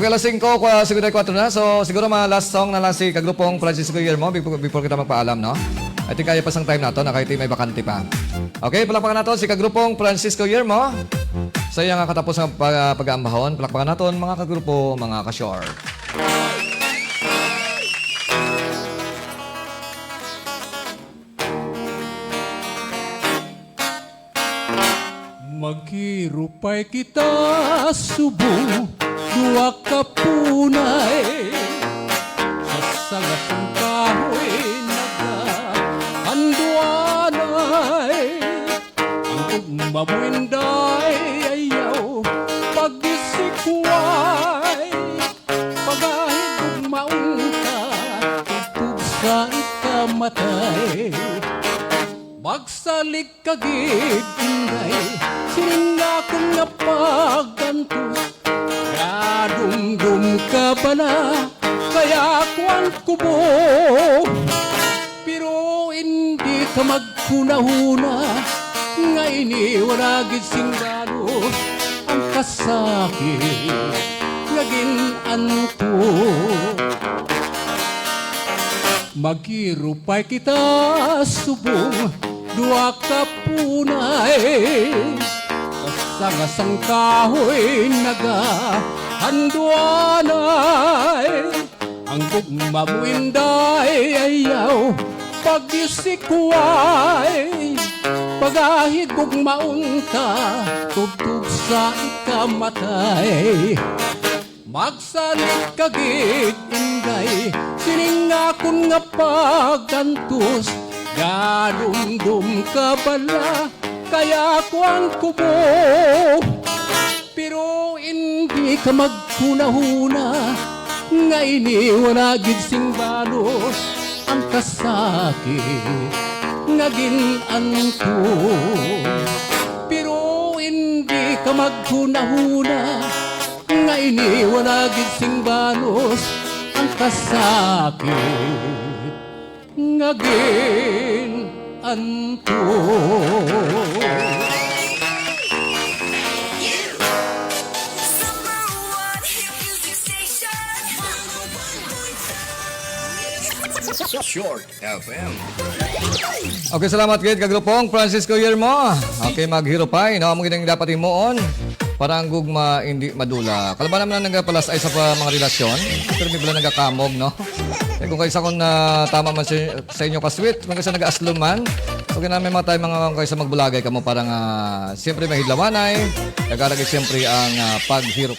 Alas 5, 54 na. So, siguro mga last song na lang si kagrupong Francisco Guillermo before kita magpaalam, no? I think kaya pa sang time na to na kahit may bakante pa. Okay, palakpakan natin si kagrupong Francisco Guillermo. Sa iyang katapos ng pag-aambahon, palakpakan natin mga kagrupo, mga ka-short. Maghirupay kita subong dua ka punay sa sagasang kahoy nagahanduanay ang ugmabuinday ayaw pagdisikway pagahid ugmaunta tutug sa ikamatay magsalik kagid inday sininga kong napagantos kadumdum ka pala kaya kuwan kubo pero hindi ka magkunahuna nga iniwaragid singgano ang kasakit nga ginanto maghirupay kita subong dua ka punay sagasang kahoy nagahanduanay ang gugmamuinday ayaw pagdisikway pagahid gugmaunta tugtug sa ikamatay magsalit kagid inday sininga kun nga pagkantos gadumdum ka bala kaya kuan kubo pero hindi ka magkunahuna nga iniwanagid sing balos ang kasakit nga ginanto pero hindi ka magkunahuna nga iniwanagid sing balos ang kasakit nga ginanto. Short FM. Okay, salamat kayo kagrupong Francisco Guillermo. Okay, maghirupay. No, mo ginang dapat imuon para ang gugma hindi madula. Kalaban naman na nagapalas ay sa mga relasyon. Pero may bala nagakamog, no? Eh, kung kayo sa kung tama man sa inyo ka-sweet, kung kayo sa nag-aaslo man, okay namin mga tayo mga kayo sa magbulagay ka mo parang siyempre may hidlawanay, nagaragay siyempre ang paghirup.